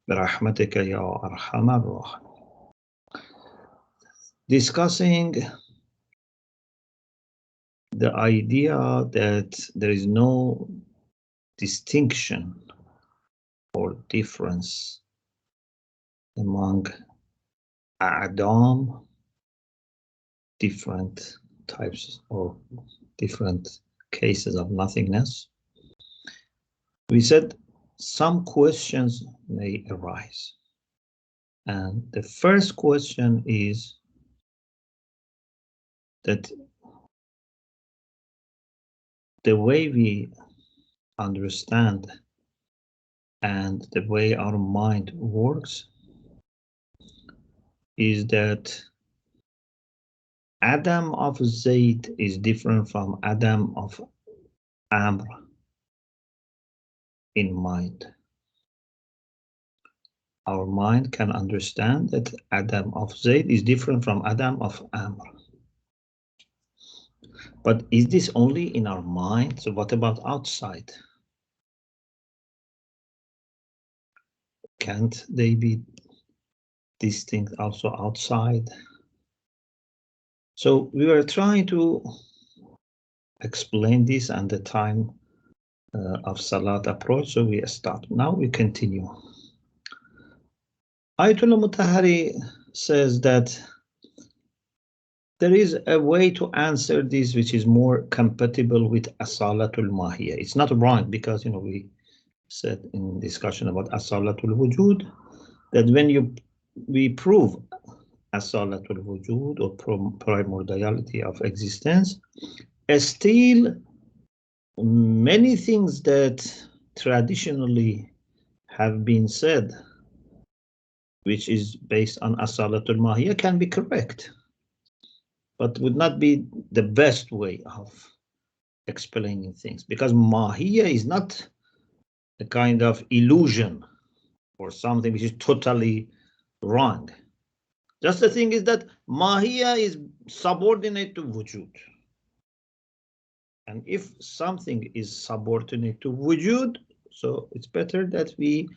برحمتك يا أرحم الراحمين. Discussing the idea that there is no distinction or difference among اعدام, different types or different cases of nothingness. We said some questions may arise, and the first question is that the way we understand and the way our mind works is that Adam of Zayd is different from Adam of Amr in mind. Our mind can understand that Adam of Zayd is different from Adam of Amr. But is this only in our mind? So what about outside? Can't they be distinct also outside? So we were trying to explain this and the time of Salat approach, so we start. Now we continue. Ayatummah Mutahhari says that there is a way to answer this which is more compatible with Asalatul Mahiyya. It's not wrong because, you know, we said in discussion about Asalatul Wujud that when we prove Asalatul Wujud or primordiality of existence, still many things that traditionally have been said, which is based on Asalatul Mahiyya, can be correct, but would not be the best way of explaining things, because Mahiyya is not a kind of illusion or something which is totally wrong. Just the thing is that Mahiyya is subordinate to Wujud. And if something is subordinate to Wujud, so it's better that we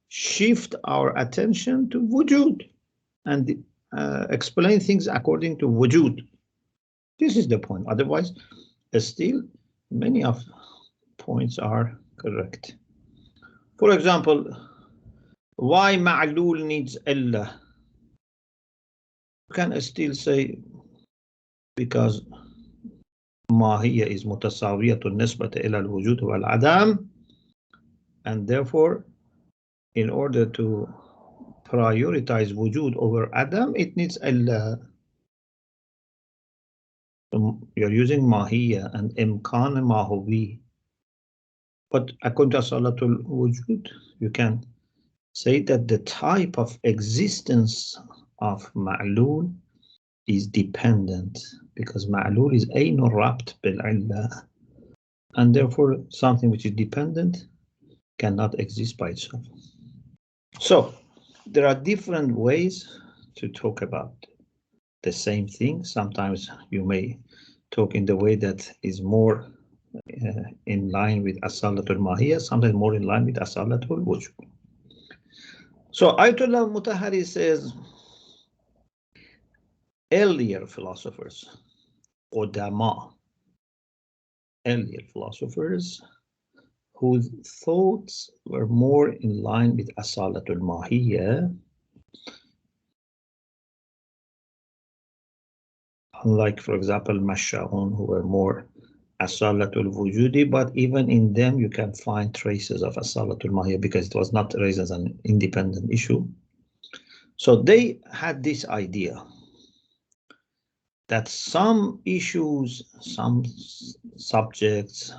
shift our attention to Wujud and explain things according to Wujud. This is the point. Otherwise, still many of points are correct. For example, why Ma'lul needs Allah? You can still say because Mahiyya is mutasawiyatun nisbata ila al-wujud wa al-'adam, and therefore in order to prioritize wujud over Adam, it needs Allah. So you're using Mahiyya and Imkan Mahubi. But according to Salatul Wujud, you can say that the type of existence of Ma'lul is dependent, because Ma'lul is Aynur Rabt bil-'illah, and therefore something which is dependent cannot exist by itself. So there are different ways to talk about the same thing. Sometimes you may talk in the way that is more in line with Asalatul Mahiyya, sometimes more in line with Asalatul Wujud. So Ayatullah Mutahhari says earlier philosophers, Qudama, earlier philosophers whose thoughts were more in line with Asalatul Mahiyya, unlike, for example, Masha'un, who were more Asalatul Wujudi, but even in them you can find traces of Asalatul Mahiyya because it was not raised as an independent issue. So they had this idea that some issues, some subjects,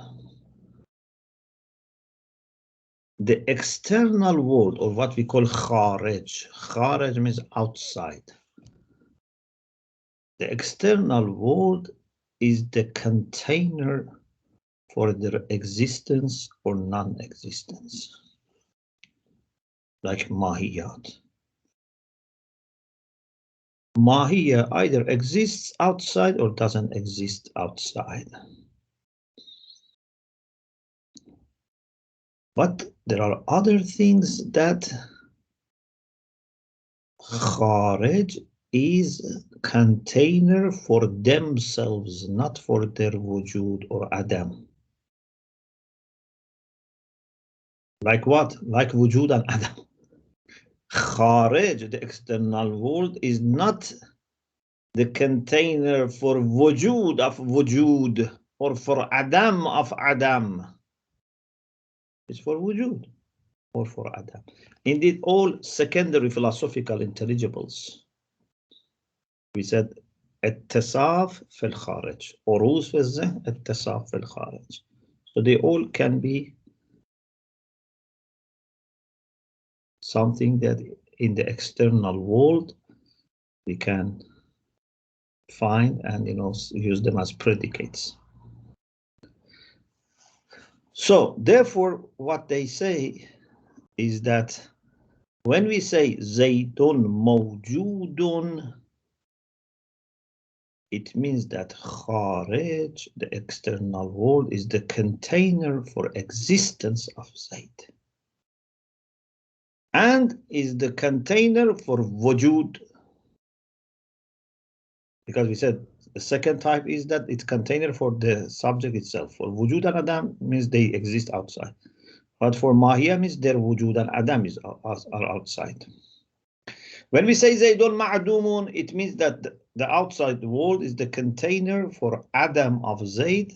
the external world, or what we call kharij. Kharij means outside. The external world is the container for their existence or non-existence, like Mahiyat. Mahiyya either exists outside or doesn't exist outside. But there are other things that Kharij is container for themselves, not for their wujud or adam. Like what? Like wujud and adam. Kharij, the external world, is not the container for wujud of wujud or for adam of adam. It's for wujud or for adam. Indeed, all secondary philosophical intelligibles, we said اتصاف في الخارج, عروض في الذهن, اتصاف في الخارج. So they all can be something that in the external world we can find and use them as predicates. So therefore what they say is that when we say Zaydun mawjudun, it means that Kharij, the external world, is the container for existence of Zayd and is the container for wujud. Because we said the second type is that it's container for the subject itself. For wujud and adam means they exist outside. But for mahiyya means their wujud and adam are outside. When we say Zaydun ma'dumun, it means that the outside world is the container for adam of Zayd,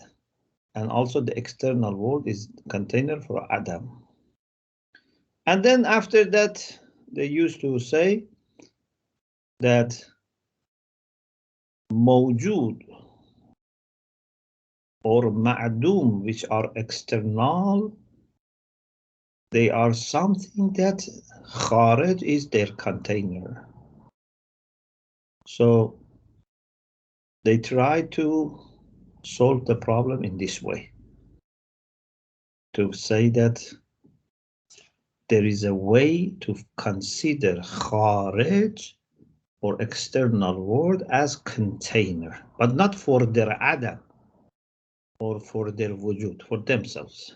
and also the external world is the container for adam. And then after that, they used to say that mawjud or ma'dum, which are external, they are something that Kharij is their container. So they try to solve the problem in this way, to say that there is a way to consider Kharij or external world as container, but not for their adam or for their wujud, for themselves.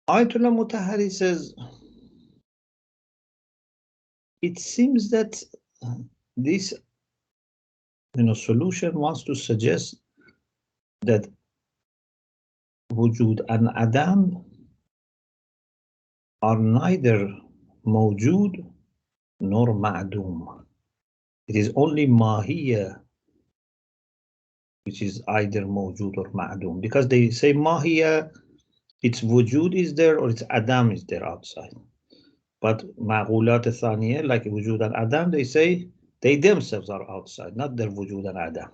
Ayatummah Mutahhari says, it seems that this solution wants to suggest that wujud and adam are neither mawjud nor ma'dum. It is only mahiyya which is either mawjud or ma'dum, because they say mahiyya, its wujud is there or its adam is there outside. But ma'qulat thaniya, like wujud and adam, they say they themselves are outside, not their wujud and adam.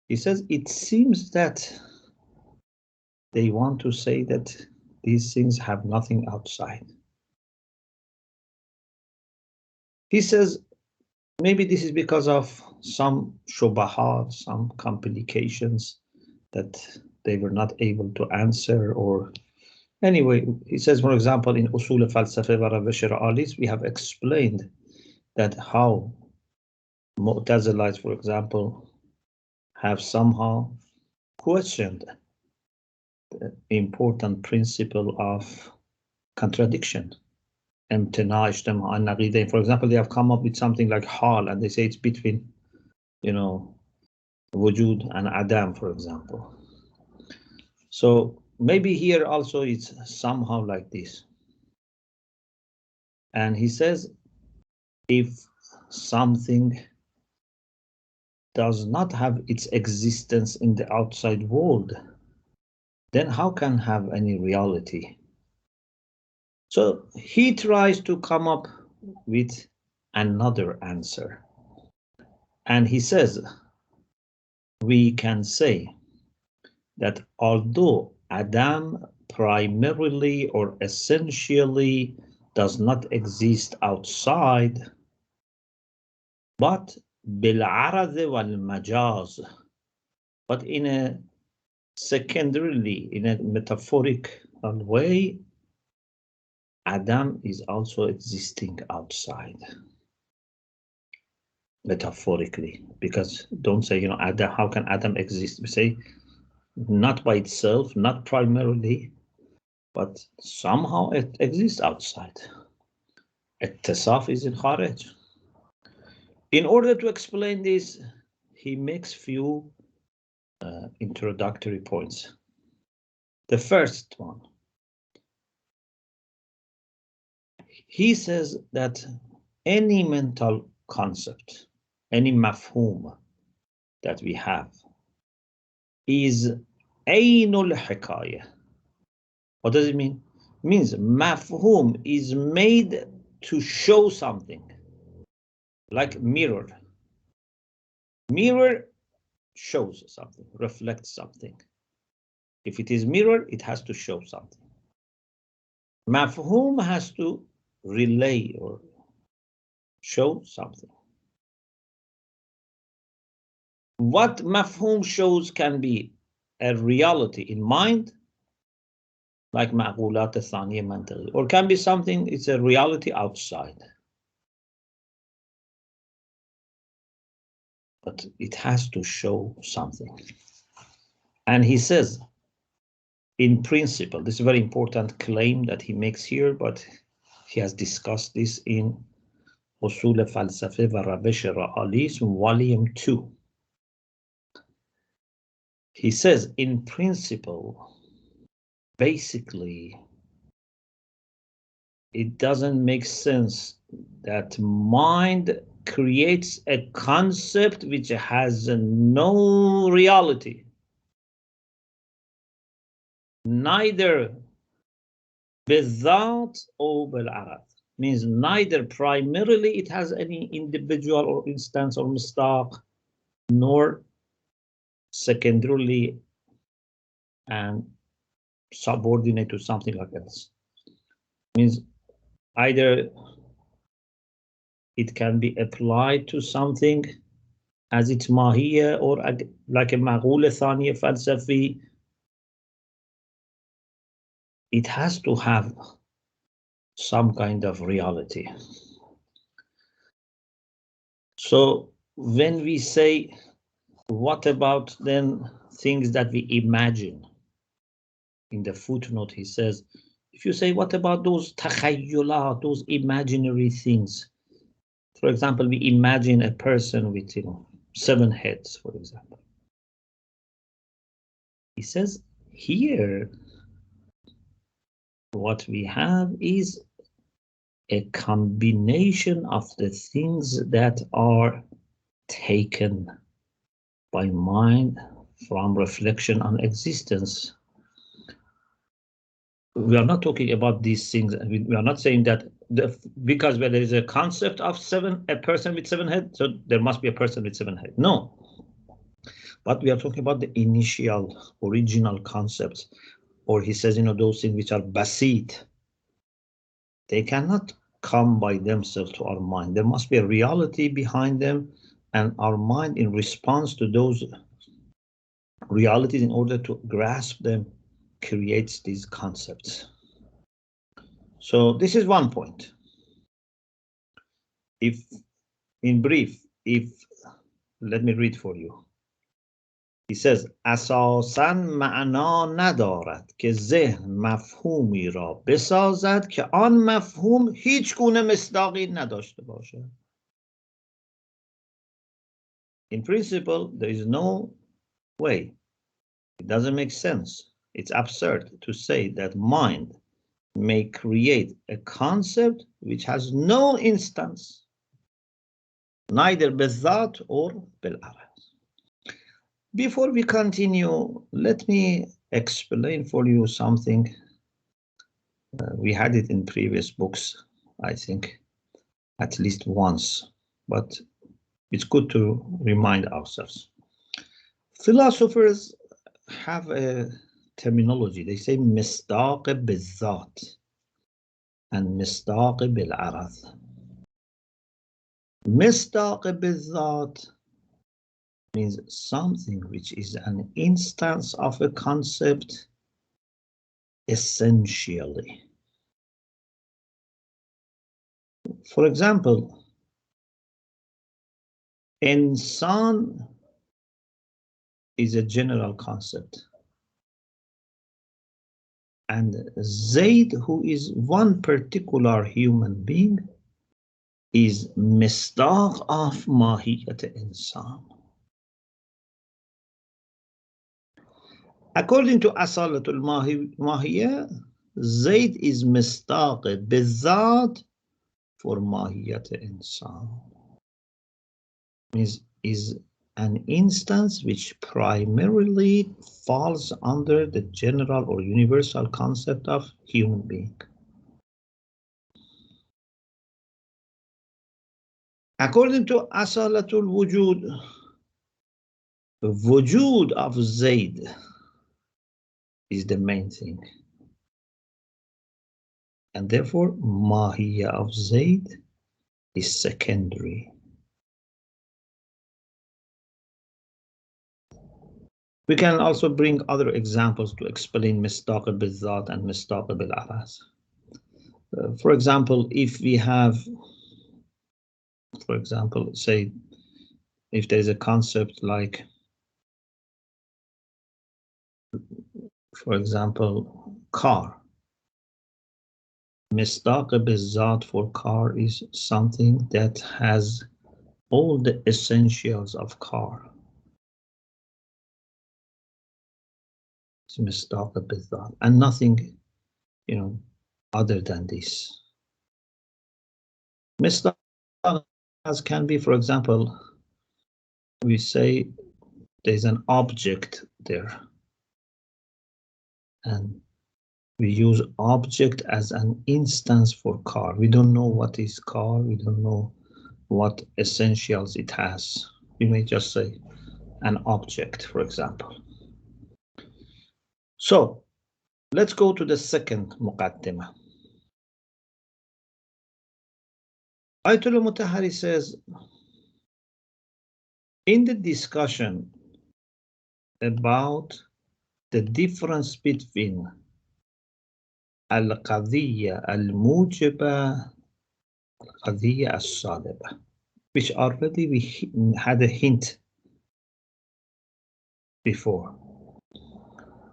He says it seems that they want to say that these things have nothing outside. He says maybe this is because of some shubahat, some complications that they were not able to answer, or anyway, he says, for example, in Usul al-Falsafa wa Ravish al-Alis, we have explained that how Mu'tazilites, for example, have somehow questioned the important principle of contradiction. For example, they have come up with something like hal, and they say it's between, wujud and adam, for example. So maybe here also it's somehow like this. And he says, if something does not have its existence in the outside world, then how can have any reality? So he tries to come up with another answer. And he says, we can say that although Adam primarily or essentially does not exist outside, but بالعرض والمجاز, but in a secondarily, in a metaphorical way, Adam is also existing outside. Metaphorically, because don't say, Adam, how can Adam exist? We say not by itself, not primarily, but somehow it exists outside. Ittisaf is in Kharij. In order to explain this, he makes few introductory points. The first one, he says that any mental concept, any mafhum that we have is aynul hikayah. What does it mean? It means mafhum is made to show something, like mirror. Mirror shows something, reflects something. If it is mirror, it has to show something. Mafhum has to relay or show something. What mafhum shows can be a reality in mind, like ma'qulat al-thaniya mantiqi, or can be something, it's a reality outside. But it has to show something. And he says, in principle, this is a very important claim that he makes here, but he has discussed this in Usul Falsafe wa Ravish Ra'alism, Volume 2. He says, in principle, basically, it doesn't make sense that mind creates a concept which has no reality, neither bizat or bil-arad, means neither primarily it has any individual or instance or mistaq, nor secondarily and subordinate to something like else. Means either it can be applied to something as its mahiyya, or like a maqul thaniya falsafi, it has to have some kind of reality. So when we say, what about then things that we imagine? In the footnote, he says, if you say, what about those takhayyulat, those imaginary things? For example, we imagine a person with, 7 heads, for example. He says, here, what we have is a combination of the things that are taken by mind from reflection on existence. We are not talking about these things. We are not saying that because where there is a concept of a person with 7 heads, so there must be a person with 7 heads. No. But we are talking about the initial, original concepts. Or he says, those things which are basit, they cannot come by themselves to our mind. There must be a reality behind them, and our mind, in response to those realities, in order to grasp them, creates these concepts. So this is one point. If, in brief, let me read for you. He says, اساساً معنا ندارد که ذهن مفهومی را بسازد که آن مفهوم هیچ گونه مصداقی نداشته باشد. In principle, there is no way. It doesn't make sense. It's absurd to say that mind may create a concept which has no instance, neither بالذات or بالعرض. Before we continue, let me explain for you something. We had it in previous books, I think, at least once, but it's good to remind ourselves. Philosophers have a terminology. They say مصداق بالذات and مصداق بالعرض. مصداق بالذات means something which is an instance of a concept essentially. For example, insan is a general concept. and Zayd, who is one particular human being, is مصداق of ماهیت انسان. According to أصالة الماهیة, Zayd is مصداق بالذات for ماهیت انسان. Is an instance which primarily falls under the general or universal concept of human being. According to Asalatul Wujud, the wujud of Zayd is the main thing. And therefore, Mahiyya of Zayd is secondary. We can also bring other examples to explain Mistaq bil-Dhat and Mistaq bil-Aras. For example, if we have, for example, say, if there is a concept like, for example, car. Mistaq bil-Dhat for car is something that has all the essentials of car. It's Mistaq bil-Dhat and nothing, other than this. Mistaq can be, for example, we say there's an object there, and we use object as an instance for car. We don't know what is car. We don't know what essentials it has. We may just say an object, for example. So let's go to the second muqaddimah. Ayatummah Mutahhari says, in the discussion about the difference between al-qadiyya al-mujiba, al-qadiyya al-saliba, which already we had a hint before.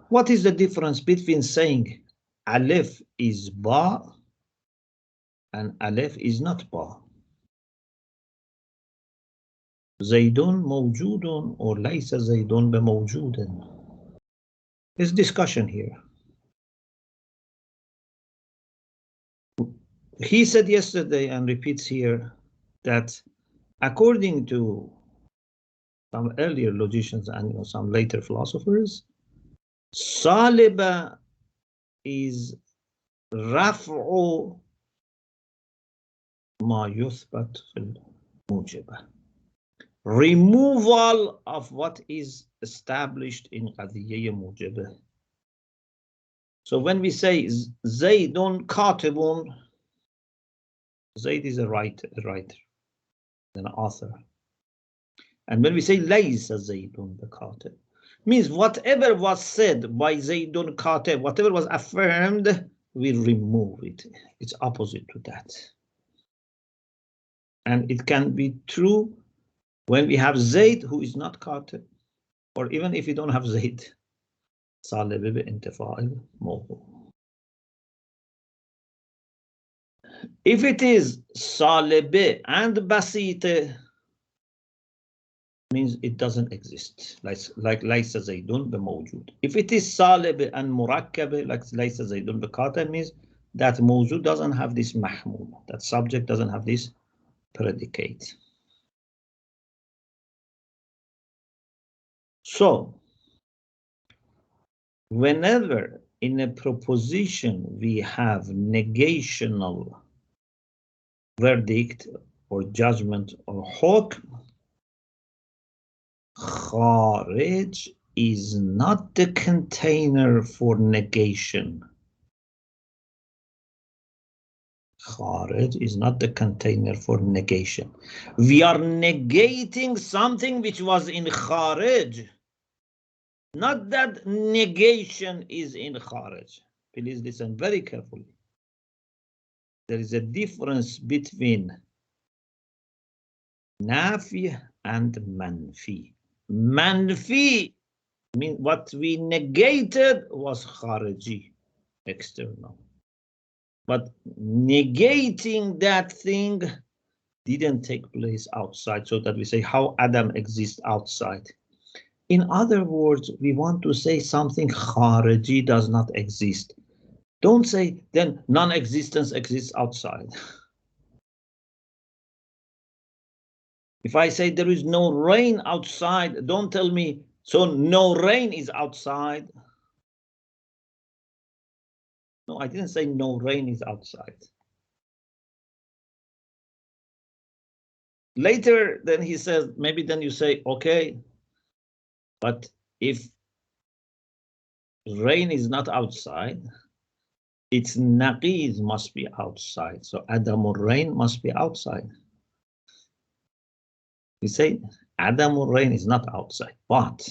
What is the difference between saying alif is ba and alif is not ba? Zaydun mawjudun or laysa Zaydun bi mawjudin? There's discussion here. He said yesterday and repeats here that according to some earlier logicians and some later philosophers, Saliba is raf'u ma yuthbat fil mujiba, removal of what is established in qadiyya mujiba. So when we say Zaydun katibun, Zayd is a writer, an author. And when we say laysa Zaydun katib, means whatever was said by Zaydun katib, whatever was affirmed, we remove it. It's opposite to that. And it can be true when we have Zayd who is not katib, or even if we don't have Zayd. Salib bi intifa'il mawdu. If it is Salib and Basite, means it doesn't exist, like Laysa Zaydun bi mawjud. If it is Salib and Murakkab, like Laysa Zaydun bi Katib, means that mawjud doesn't have this mahmul, that subject doesn't have this predicate. So, whenever in a proposition we have negational verdict or judgment or hukm, Kharij is not the container for negation. Kharij is not the container for negation. We are negating something which was in Kharij. Not that negation is in Kharij. Please listen very carefully. There is a difference between Nafi and Manfi. Manfi means what we negated was Khariji. external. But negating that thing didn't take place outside, so that we say how Adam exists outside. In other words, we want to say something khariji does not exist. Don't say then non-existence exists outside. If I say there is no rain outside, don't tell me so no rain is outside. No, I didn't say no rain is outside. Later, then he says, maybe then you say, okay, but if rain is not outside, its naqiz must be outside. So Adamul rain must be outside. We say Adamul rain is not outside, but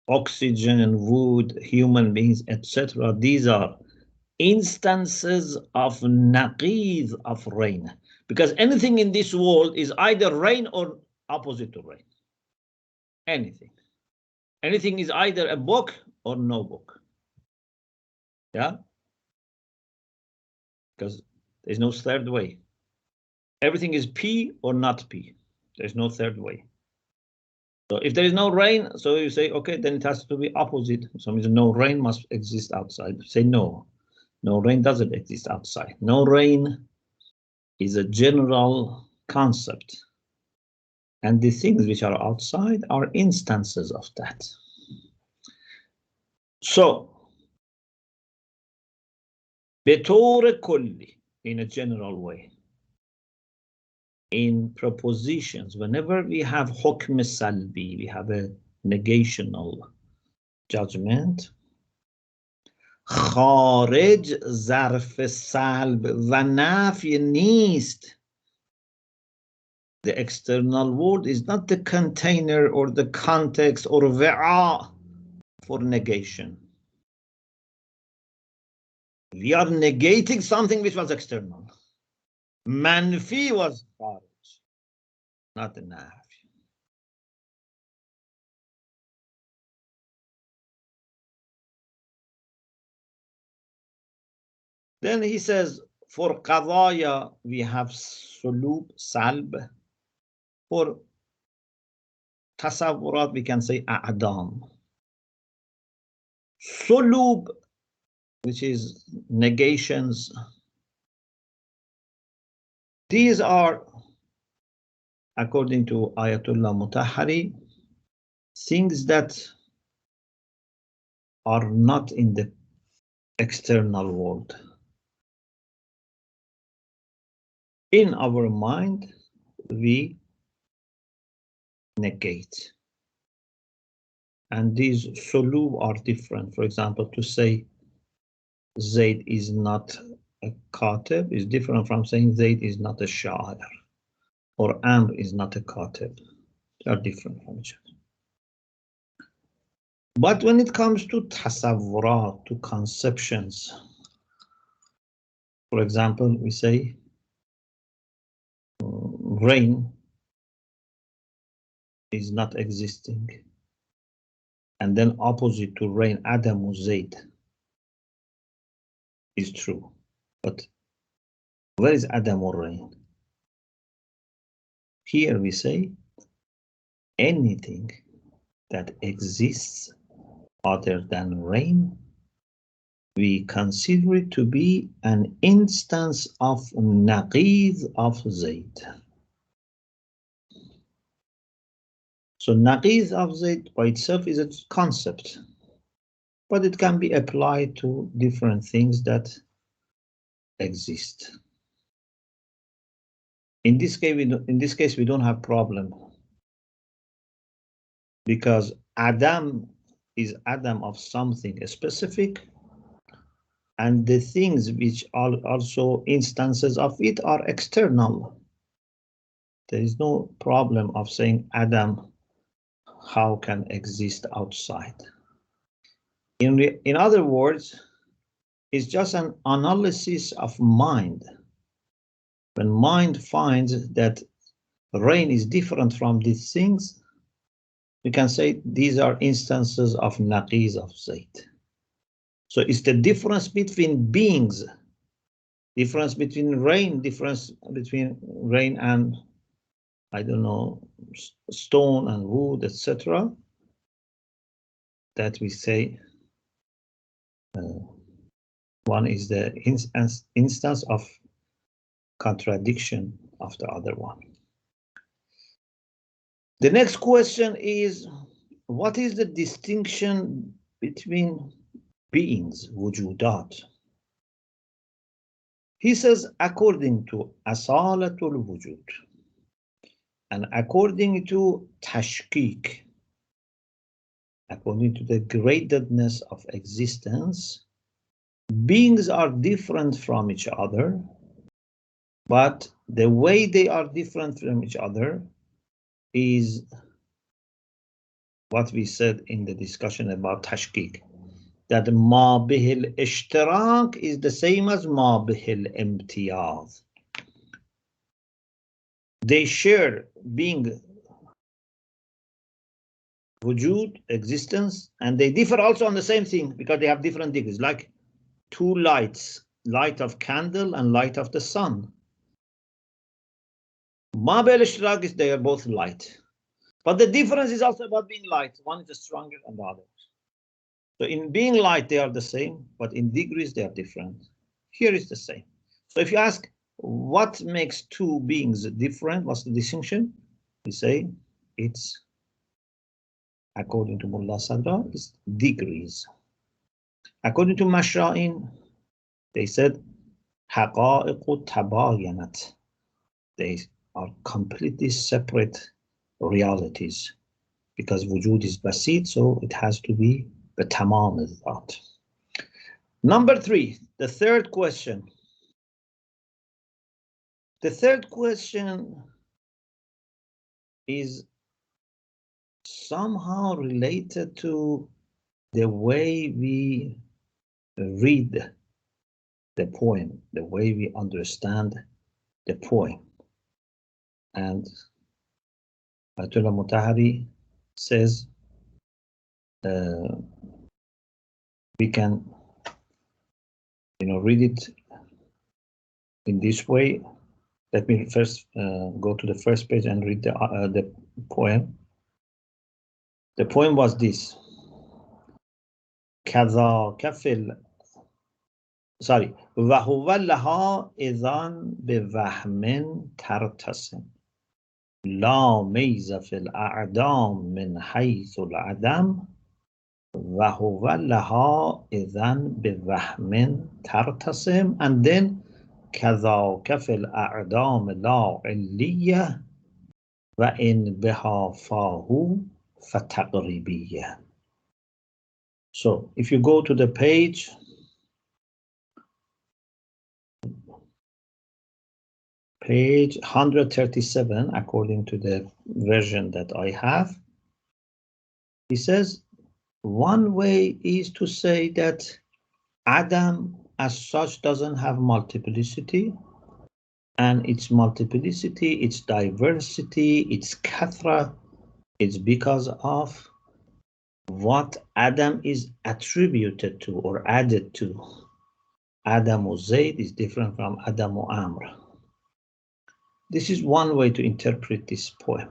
oxygen, wood, human beings, etc. These are instances of naqiz of rain, because anything in this world is either rain or opposite to rain. Anything is either a book or no book. Yeah, because there's no third way. Everything is P or not P. There's no third way. So if there is no rain, so you say, okay, then it has to be opposite. So means no rain must exist outside. Say no, no rain doesn't exist outside. No rain is a general concept. And the things which are outside are instances of that. So, بطور کلی, in a general way, in propositions, whenever we have حکم سلبی, we have a negational judgment, خارج ظرف سلب و نفی نیست. The external world is not the container or the context or وعاء for negation. We are negating something which was external. Manfi was kharij, not the nafi. Then he says, for qadaya, we have sulub, salb. For tasawwurat, we can say e'dam. Sulub, which is negations. These are, according to Ayatummah Mutahhari, things that are not in the external world. In our mind, we negate. And these sulub are different. For example, to say Zayd is not a katib is different from saying Zayd is not a sha'ir, or Amr is not a katib. They are different from each other. But when it comes to tasawwurat, to conceptions, for example, we say rain is not existing, and then opposite to rain, Adamu Zayd is true. But where is Adamu rain? Here we say anything that exists other than rain, we consider it to be an instance of naqiz of Zayd. So naqiz of Zayd by itself is a concept, but it can be applied to different things that exist. In this case, we don't have problem, because Adam is Adam of something specific, and the things which are also instances of it are external. There is no problem of saying Adam how can exist outside. In other words, it's just an analysis of mind. When mind finds that rain is different from these things, we can say these are instances of naqiz of Zayd. So it's the difference between beings, difference between rain, difference between rain and, I don't know, stone and wood, etc. That we say one is the instance of contradiction of the other one. The next question is, what is the distinction between beings, wujudat? He says, according to asalatul wujud and according to tashkik, according to the gradedness of existence, beings are different from each other, but the way they are different from each other is what we said in the discussion about tashkik, that ma bihil ishtirak is the same as ma bihil imtiyaz. They share being, wujud, existence, and they differ also on the same thing because they have different degrees, like two lights, light of candle and light of the sun. Ma bihil ishtirak is they are both light, but the difference is also about being light. One is stronger than the other. So in being light, they are the same, but in degrees, they are different. Here is the same. So if you ask what makes two beings different, what's the distinction? We say it's, according to Mulla Sadra, it's degrees. According to Mashra'in, they said, haqa'iqu tabayanat. They are completely separate realities because wujud is basit, so it has to be بتمام الذات. Number 3, the third question. The third question is somehow related to the way we read the poem, the way we understand the poem. And Ayatummah Mutahhari says we can, read it in this way. Let me first go to the first page and read the poem. The poem was this. كذاك في وهو لها إذن بوهم ترتسم لا ميز في الأعدام من حيث العدم وهو لها إذن بوهم ترتسم, and then كذاك في الأعدام لا علية وإن بها فاهوا فتقریبیة. So if you go to the page page 137, according to the version that I have, he says one way is to say that Adam as such doesn't have multiplicity, and its multiplicity, its diversity, its kathra, it's because of what Adam is attributed to or added to. Adam or Zayd is different from Adam or Amr. This is one way to interpret this poem.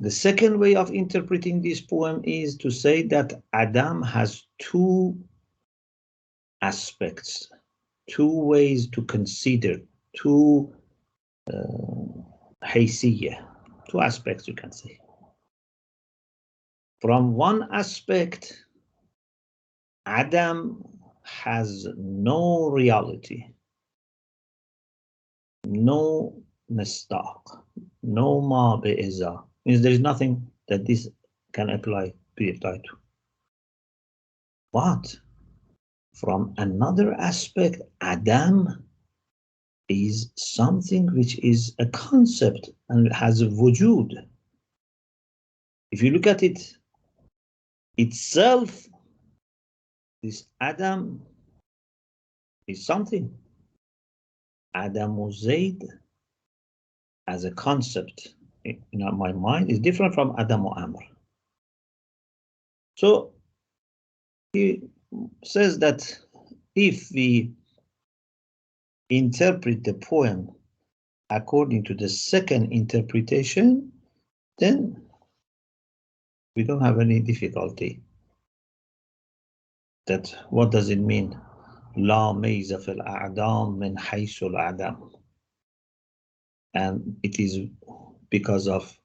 The second way of interpreting this poem is to say that Adam has two aspects, two ways to consider, two haysiyah, two aspects you can say. From one aspect, Adam has no reality, no mistaq, no ma be'iza, means there is nothing that this can be applied to. But from another aspect, Adam is something which is a concept and has a wujud. If you look at it itself, this Adam is something. Adam or Zayd as a concept in my mind is different from Adam or Amr. So he says that if we interpret the poem according to the second interpretation, then we don't have any difficulty. That what does it mean? لا ميز في الأعدام من حيث العدم. And it is because of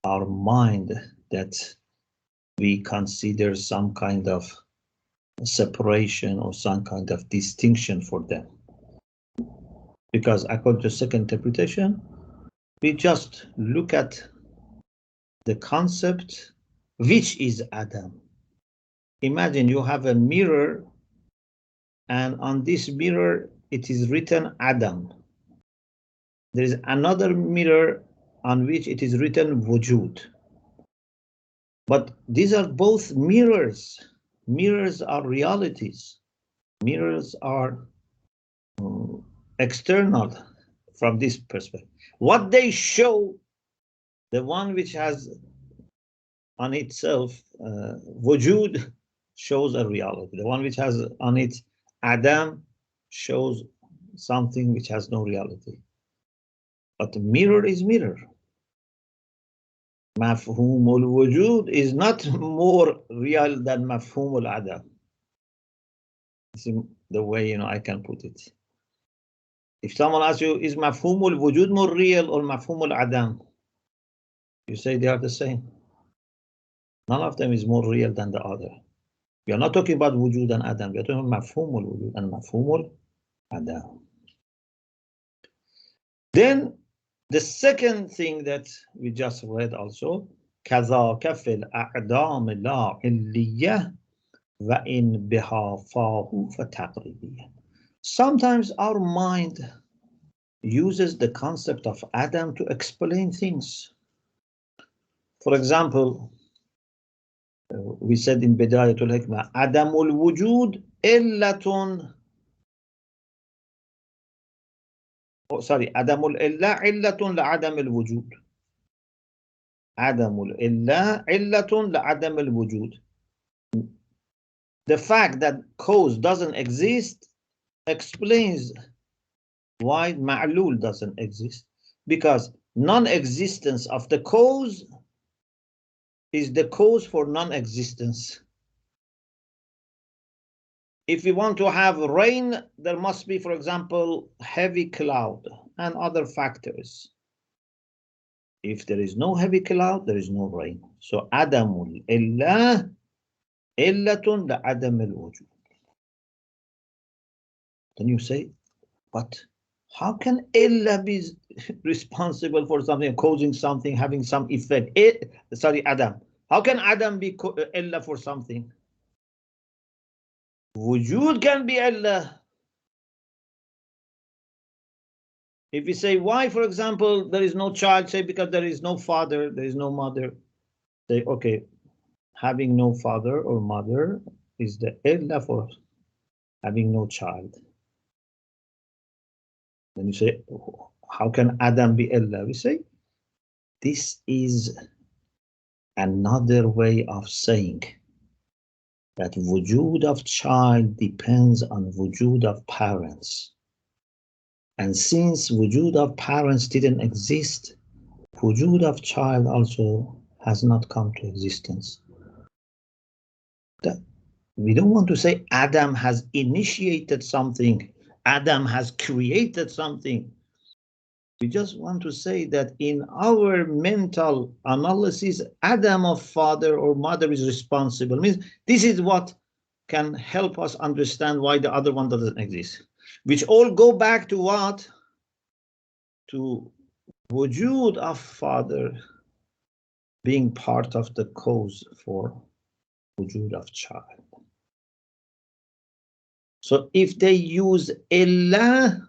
our mind that we consider some kind of separation or some kind of distinction for them. Because according to second interpretation, we just look at the concept, which is Adam. Imagine you have a mirror, and on this mirror it is written Adam. There is another mirror on which it is written Wujud. But these are both mirrors. Mirrors are realities. Mirrors are external from this perspective. What they show, the one which has on itself Wujud shows a reality. The one which has on it Adam shows something which has no reality. But the mirror is mirror. Mafhum al-wujud is not more real than mafhum al-adam. This is the way I can put it. If someone asks you, is mafhum al-wujud more real or mafhum al-adam? You say they are the same. None of them is more real than the other. We are not talking about wujud and adam. We are talking about mafhum al-wujud and mafhum al-adam. Then the second thing that we just read also, كذاك في الأعدام لا علية وإن بها فاهوا فتقریبیة. Sometimes our mind uses the concept of Adam to explain things. For example, we said in بداية الحكمة عدم الوجود علة عدم العلة علة لعدم الوجود. عدم العلة علة لعدم الوجود. The fact that cause doesn't exist explains why ma'lul doesn't exist. Because non-existence of the cause is the cause for non-existence. If we want to have rain, there must be, for example, heavy cloud and other factors. If there is no heavy cloud, there is no rain. So adamul illah illatun la adam al-wujud. Then you say, but how can illah be responsible for something, causing something, having some effect? Adam. How can Adam be illah for something? Wujud can be illah. If we say why, for example, there is no child, say because there is no father, there is no mother. Say, okay, having no father or mother is the illah for having no child. Then you say, how can Adam be illah? We say, this is another way of saying that wujud of child depends on wujud of parents. And since wujud of parents didn't exist, wujud of child also has not come to existence. That we don't want to say Adam has initiated something, Adam has created something. We just want to say that in our mental analysis, Adam of father or mother is responsible. Means this is what can help us understand why the other one doesn't exist. Which all go back to what? To wujud of father being part of the cause for wujud of child. So if they use illah,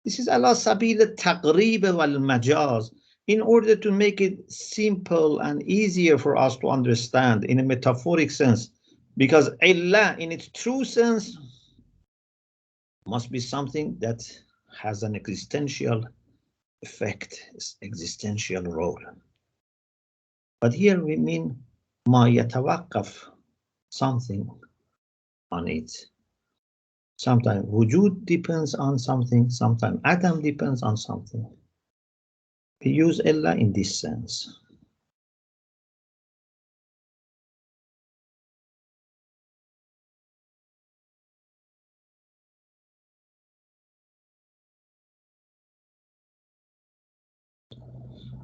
this is ala sabil al-taqrib wal-majaz, in order to make it simple and easier for us to understand in a metaphoric sense, because illah in its true sense must be something that has an existential effect, existential role. But here we mean ma yatawaqqaf, something on it. Sometimes wujud depends on something, sometimes adam depends on something. We use illa in this sense.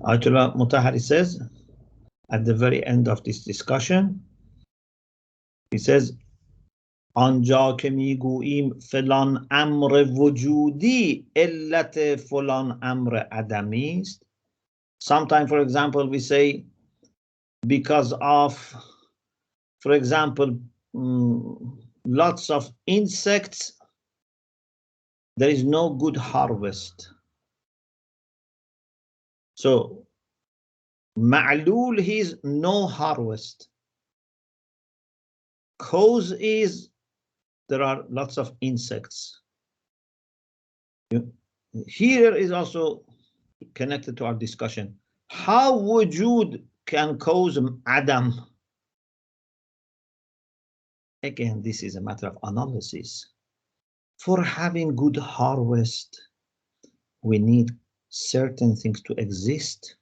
Ayatummah Mutahhari says at the very end of this discussion, he says, آنجا که میگوییم فلان امر وجودی علت فلان امر عدمی است. Sometimes, for example, we say because of, for example, lots of insects, there is no good harvest. So, ma'lul is no harvest. Cause is there are lots of insects. Here is also connected to our discussion. How wujud can cause adam? Again, this is a matter of analysis. For having good harvest, we need certain things to exist,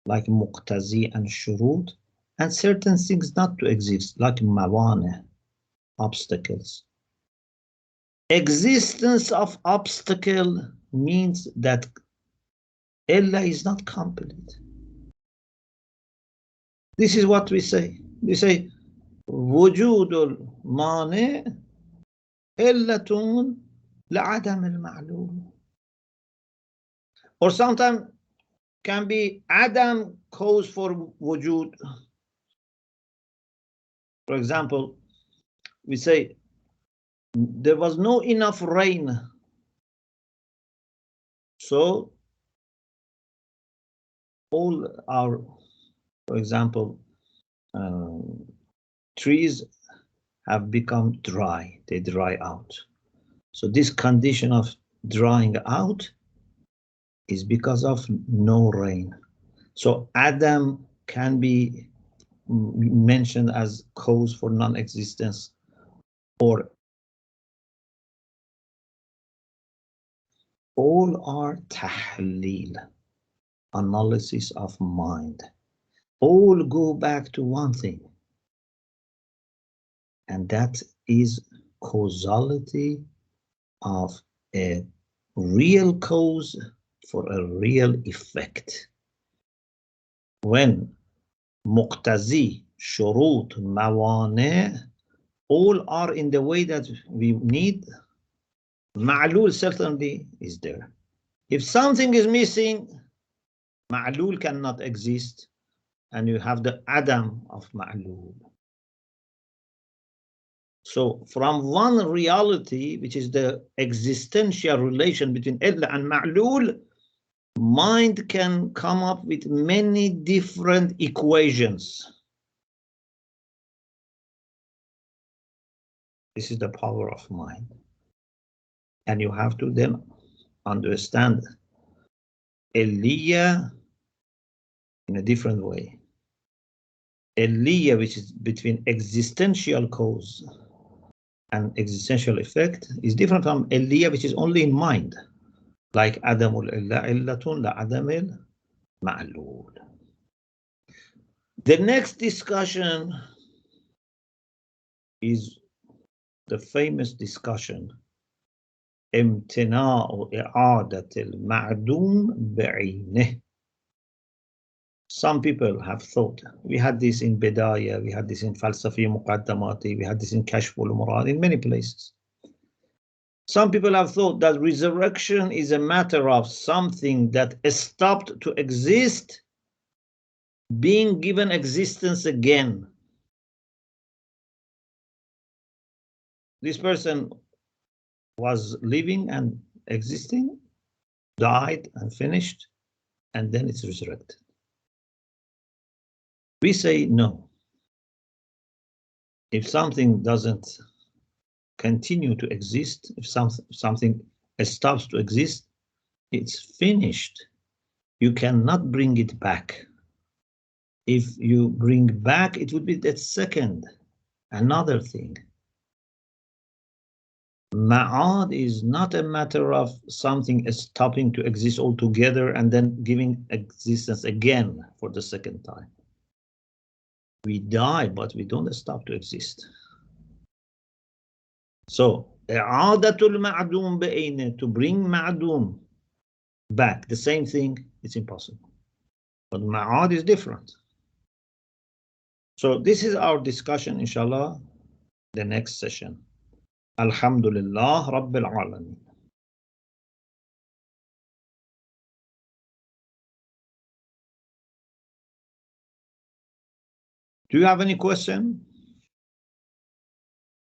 like muqtazi and shurut, and certain things not to exist, like mawane, obstacles. Existence of obstacle means that illa is not complete. This is what we say. We say, wujudul mane illatun la'adam al-ma'lul. Or sometimes can be adam cause for wujud. For example, we say there was no enough rain, so all our, for example, trees have become dry, they dry out. So this condition of drying out is because of no rain. So adam can be mentioned as cause for non-existence, or all are tahleel, analysis of mind. All go back to one thing, and that is causality of a real cause for a real effect. When muqtazi, shurut, mawane, all are in the way that we need, ma'lul certainly is there. If something is missing, ma'lul cannot exist, and you have the adam of ma'lul. So from one reality, which is the existential relation between illa and ma'lul, mind can come up with many different equations. This is the power of mind. And you have to then understand Eliya in a different way. Eliya, which is between existential cause and existential effect, is different from Eliya, which is only in mind, like adamul illa illatun la adamil ma'lul. The next discussion is the famous discussion, امتناع إعادة المعدوم بعينه. Some people have thought, we had this in Bidaya, we had this in Falsafi Muqaddamati, we had this in Kashful Murad, in many places. Some people have thought that resurrection is a matter of something that stopped to exist being given existence again. This person was living and existing, died and finished, and then it's resurrected. We say no. If something doesn't continue to exist, if something stops to exist, it's finished. You cannot bring it back. If you bring back, it would be that second, another thing. Ma'ad is not a matter of something stopping to exist altogether and then giving existence again for the second time. We die, but we don't stop to exist. So, i'adatul ma'dum ba'ayna, to bring ma'dum back, the same thing, it's impossible. But ma'ad is different. So this is our discussion, inshallah, the next session. Alhamdulillah Rabbil Alameen. Do you have any question?